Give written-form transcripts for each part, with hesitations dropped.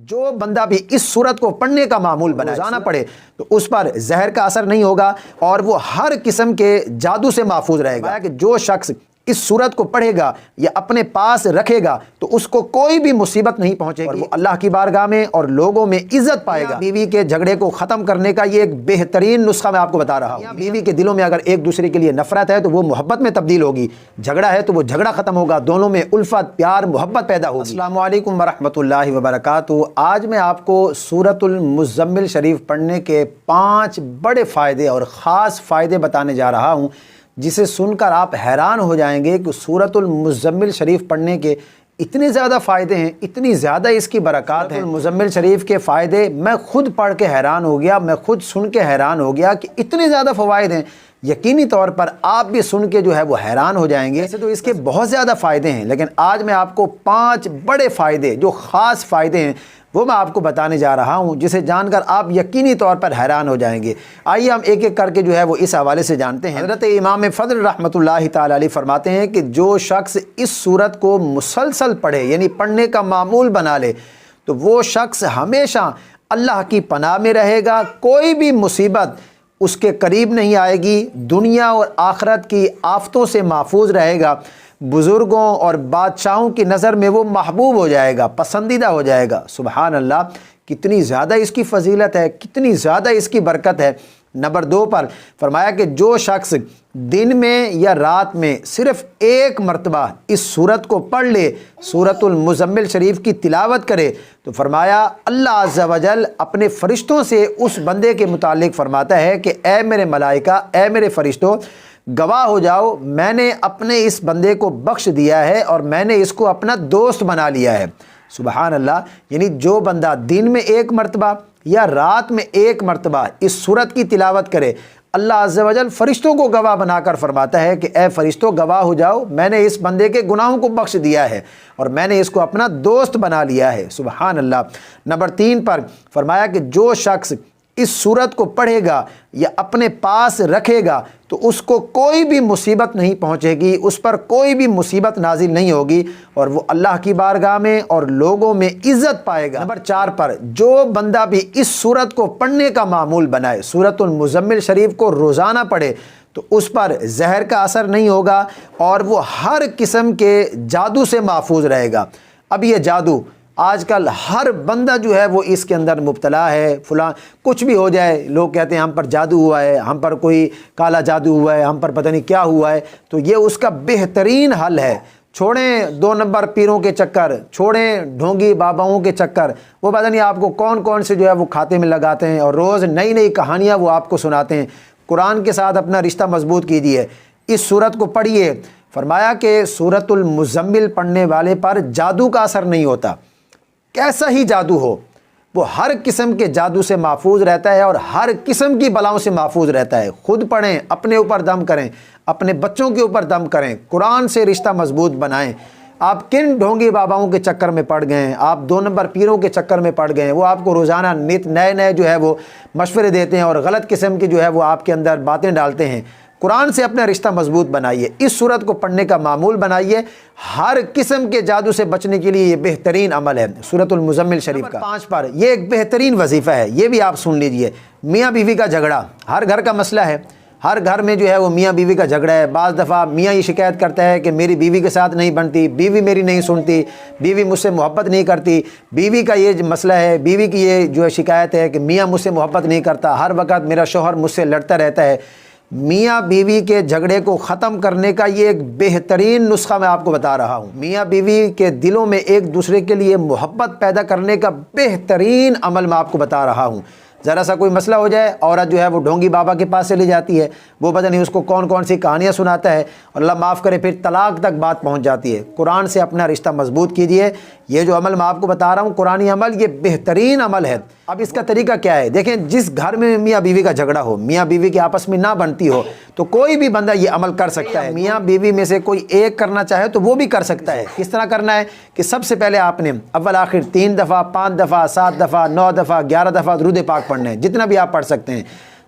جو بندہ بھی اس صورت کو پڑھنے کا معمول بنائے، روزانہ پڑھے، تو اس پر زہر کا اثر نہیں ہوگا اور وہ ہر قسم کے جادو سے محفوظ رہے گا۔ کہ جو شخص اس صورت کو پڑھے گا یا اپنے پاس رکھے گا تو اس کو کوئی بھی مصیبت نہیں پہنچے گی اور وہ اللہ کی بارگاہ میں اور لوگوں میں عزت پائے گا۔ بیوی کے جھگڑے کو ختم کرنے کا یہ ایک بہترین نسخہ میں آپ کو بتا رہا ہوں۔ بیوی کے دلوں میں اگر ایک دوسرے کے لیے نفرت ہے تو وہ محبت میں تبدیل ہوگی، جھگڑا ہے تو وہ جھگڑا ختم ہوگا، دونوں میں الفت، پیار، محبت پیدا ہوگی۔ السلام علیکم ورحمۃ اللہ وبرکاتہ۔ آج میں آپ کو سورۃ المزمل شریف پڑھنے کے 5 بڑے فائدے اور خاص فائدے بتانے جا رہا ہوں، جسے سن کر آپ حیران ہو جائیں گے کہ سورۃ المزمل شریف پڑھنے کے اتنے زیادہ فائدے ہیں، اتنی زیادہ اس کی برکات ہیں۔ المزمل شریف کے فائدے میں خود پڑھ کے حیران ہو گیا، میں خود سن کے حیران ہو گیا کہ اتنے زیادہ فوائد ہیں۔ یقینی طور پر آپ بھی سن کے جو ہے وہ حیران ہو جائیں گے۔ ایسے تو اس کے بہت زیادہ فائدے ہیں، لیکن آج میں آپ کو 5 بڑے فائدے، جو خاص فائدے ہیں، وہ میں آپ کو بتانے جا رہا ہوں، جسے جان کر آپ یقینی طور پر حیران ہو جائیں گے۔ آئیے ہم ایک ایک کر کے جو ہے وہ اس حوالے سے جانتے ہیں۔ حضرت امام فضل رحمۃ اللہ تعالی علیہ فرماتے ہیں کہ جو شخص اس صورت کو مسلسل پڑھے، یعنی پڑھنے کا معمول بنا لے، تو وہ شخص ہمیشہ اللہ کی پناہ میں رہے گا، کوئی بھی مصیبت اس کے قریب نہیں آئے گی، دنیا اور آخرت کی آفتوں سے محفوظ رہے گا، بزرگوں اور بادشاہوں کی نظر میں وہ محبوب ہو جائے گا، پسندیدہ ہو جائے گا۔ سبحان اللہ، کتنی زیادہ اس کی فضیلت ہے، کتنی زیادہ اس کی برکت ہے۔ نمبر 2 پر فرمایا کہ جو شخص دن میں یا رات میں صرف ایک مرتبہ اس سورت کو پڑھ لے، سورۃ المزمل شریف کی تلاوت کرے، تو فرمایا اللہ عز و جل اپنے فرشتوں سے اس بندے کے متعلق فرماتا ہے کہ اے میرے ملائکہ، اے میرے فرشتوں، گواہ ہو جاؤ، میں نے اپنے اس بندے کو بخش دیا ہے اور میں نے اس کو اپنا دوست بنا لیا ہے۔ سبحان اللہ، یعنی جو بندہ دن میں ایک مرتبہ یا رات میں ایک مرتبہ اس سورت کی تلاوت کرے، اللہ عز و جل فرشتوں کو گواہ بنا کر فرماتا ہے کہ اے فرشتوں، گواہ ہو جاؤ، میں نے اس بندے کے گناہوں کو بخش دیا ہے اور میں نے اس کو اپنا دوست بنا لیا ہے۔ سبحان اللہ۔ نمبر 3 پر فرمایا کہ جو شخص اس سورت کو پڑھے گا یا اپنے پاس رکھے گا تو اس کو کوئی بھی مصیبت نہیں پہنچے گی، اس پر کوئی بھی مصیبت نازل نہیں ہوگی اور وہ اللہ کی بارگاہ میں اور لوگوں میں عزت پائے گا۔ نمبر 4 پر جو بندہ بھی اس سورت کو پڑھنے کا معمول بنائے، سورۃ المزمل شریف کو روزانہ پڑھے، تو اس پر زہر کا اثر نہیں ہوگا اور وہ ہر قسم کے جادو سے محفوظ رہے گا۔ اب یہ جادو آج کل ہر بندہ جو ہے وہ اس کے اندر مبتلا ہے، فلاں کچھ بھی ہو جائے، لوگ کہتے ہیں ہم پر جادو ہوا ہے، ہم پر کوئی کالا جادو ہوا ہے، ہم پر پتہ نہیں کیا ہوا ہے۔ تو یہ اس کا بہترین حل ہے۔ چھوڑیں 2 نمبر پیروں کے چکر، چھوڑیں ڈھونگی باباؤں کے چکر، وہ پتہ نہیں آپ کو کون کون سے جو ہے وہ کھاتے میں لگاتے ہیں اور روز نئی نئی کہانیاں وہ آپ کو سناتے ہیں۔ قرآن کے ساتھ اپنا رشتہ مضبوط کیجیے، اس سورت کو پڑھیے۔ فرمایا کہ سورۃ المزمل پڑھنے والے پر جادو کا اثر نہیں ہوتا، کیسا ہی جادو ہو، وہ ہر قسم کے جادو سے محفوظ رہتا ہے اور ہر قسم کی بلاؤں سے محفوظ رہتا ہے۔ خود پڑھیں، اپنے اوپر دم کریں، اپنے بچوں کے اوپر دم کریں، قرآن سے رشتہ مضبوط بنائیں۔ آپ کن ڈھونگی باباؤں کے چکر میں پڑ گئے ہیں، آپ 2 نمبر پیروں کے چکر میں پڑ گئے ہیں، وہ آپ کو روزانہ نت نئے جو ہے وہ مشورے دیتے ہیں اور غلط قسم کی جو ہے وہ آپ کے اندر باتیں ڈالتے ہیں۔ قرآن سے اپنا رشتہ مضبوط بنائیے، اس صورت کو پڑھنے کا معمول بنائیے، ہر قسم کے جادو سے بچنے کے لیے یہ بہترین عمل ہے سورۃ المزمل شریف کا۔ 5 پر یہ ایک بہترین وظیفہ ہے، یہ بھی آپ سن لیجئے۔ میاں بیوی کا جھگڑا ہر گھر کا مسئلہ ہے، ہر گھر میں جو ہے وہ میاں بیوی کا جھگڑا ہے۔ بعض دفعہ میاں یہ شکایت کرتا ہے کہ میری بیوی کے ساتھ نہیں بنتی، بیوی میری نہیں سنتی، بیوی مجھ سے محبت نہیں کرتی، بیوی کا یہ مسئلہ ہے، بیوی کی یہ جو ہے شکایت ہے کہ میاں مجھ سے محبت نہیں کرتا، ہر وقت میرا شوہر مجھ سے لڑتا رہتا ہے۔ میاں بیوی کے جھگڑے کو ختم کرنے کا یہ ایک بہترین نسخہ میں آپ کو بتا رہا ہوں۔ میاں بیوی کے دلوں میں ایک دوسرے کے لیے محبت پیدا کرنے کا بہترین عمل میں آپ کو بتا رہا ہوں۔ ذرا سا کوئی مسئلہ ہو جائے، عورت جو ہے وہ ڈھونگی بابا کے پاس چلی جاتی ہے، وہ پتہ نہیں اس کو کون کون سی کہانیاں سناتا ہے، اور اللہ معاف کرے پھر طلاق تک بات پہنچ جاتی ہے۔ قرآن سے اپنا رشتہ مضبوط کیجئے۔ یہ جو عمل میں آپ کو بتا رہا ہوں، قرآنی عمل، یہ بہترین عمل ہے۔ اب اس کا طریقہ کیا ہے؟ دیکھیں، جس گھر میں میاں بیوی کا جھگڑا ہو، میاں بیوی کے آپس میں نہ بنتی ہو، تو کوئی بھی بندہ یہ عمل کر سکتا ہے۔ میاں بیوی میں سے کوئی ایک کرنا چاہے تو وہ بھی کر سکتا ہے۔ کس طرح کرنا ہے کہ سب سے پہلے آپ نے اول آخر 3 دفعہ، 5 دفعہ، 7 دفعہ، 9 دفعہ، 11 دفعہ درود پاک پڑھنا ہے، جتنا بھی آپ پڑھ سکتے ہیں۔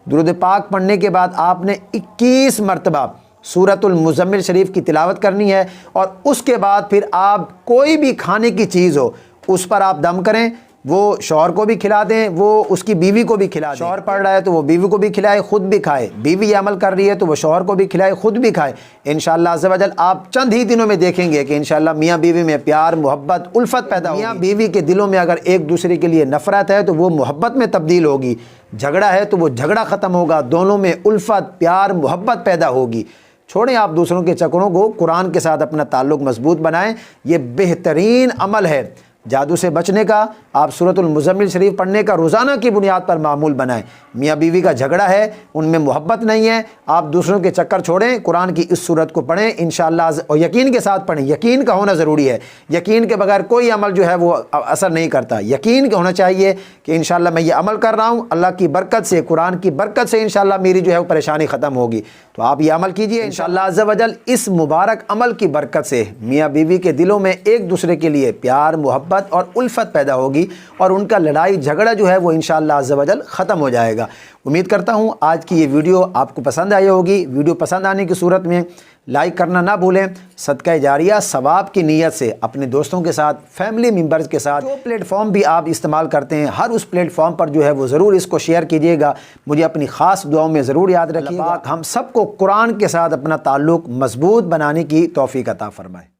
درود پاک پڑھنے کے بعد آپ نے 21 مرتبہ سورۃ المزمل شریف کی تلاوت کرنی ہے، اور اس کے بعد پھر آپ کوئی بھی کھانے کی چیز ہو اس پر آپ دم کریں، وہ شوہر کو بھی کھلا دیں، وہ اس کی بیوی کو بھی کھلا دیں۔ شوہر پڑھ رہا ہے تو وہ بیوی کو بھی کھلائے، خود بھی کھائے، بیوی یہ عمل کر رہی ہے تو وہ شوہر کو بھی کھلائے، خود بھی کھائے۔ انشاءاللہ عز و جل آپ چند ہی دنوں میں دیکھیں گے کہ انشاءاللہ میاں بیوی میں پیار، محبت، الفت پیدا ہوگی۔ میاں بیوی کے دلوں میں اگر ایک دوسرے کے لیے نفرت ہے تو وہ محبت میں تبدیل ہوگی، جھگڑا ہے تو وہ جھگڑا ختم ہوگا، دونوں میں الفت، پیار، محبت پیدا ہوگی۔ چھوڑیں آپ دوسروں کے چکروں کو، قرآن کے ساتھ اپنا تعلق مضبوط بنائیں، یہ بہترین عمل ہے جادو سے بچنے کا۔ آپ سورۃ المزمل شریف پڑھنے کا روزانہ کی بنیاد پر معمول بنائیں۔ میاں بیوی کا جھگڑا ہے، ان میں محبت نہیں ہے، آپ دوسروں کے چکر چھوڑیں، قرآن کی اس سورت کو پڑھیں انشاءاللہ، اور یقین کے ساتھ پڑھیں۔ یقین کا ہونا ضروری ہے، یقین کے بغیر کوئی عمل جو ہے وہ اثر نہیں کرتا۔ یقین کا ہونا چاہیے کہ انشاءاللہ میں یہ عمل کر رہا ہوں، اللہ کی برکت سے، قرآن کی برکت سے انشاءاللہ میری جو ہے وہ پریشانی ختم ہوگی۔ تو آپ یہ عمل کیجئے انشاءاللہ عز و جل، اس مبارک عمل کی برکت سے میاں بیوی کے دلوں میں ایک دوسرے کے لیے پیار، محبت اور الفت پیدا ہوگی، اور ان کا لڑائی جھگڑا جو ہے وہ انشاءاللہ عز و جل ختم ہو جائے گا۔ امید کرتا ہوں آج کی یہ ویڈیو آپ کو پسند آئی ہوگی۔ ویڈیو پسند آنے کی صورت میں لائک کرنا نہ بھولیں، صدقہ جاریہ ثواب کی نیت سے اپنے دوستوں کے ساتھ، فیملی ممبرز کے ساتھ، جو پلیٹ فارم بھی آپ استعمال کرتے ہیں ہر اس پلیٹ فارم پر جو ہے وہ ضرور اس کو شیئر کیجیے گا۔ مجھے اپنی خاص دعاؤں میں ضرور یاد رکھیے گا۔ ہم سب کو قرآن کے ساتھ اپنا تعلق مضبوط بنانے کی توفیق عطا فرمائے۔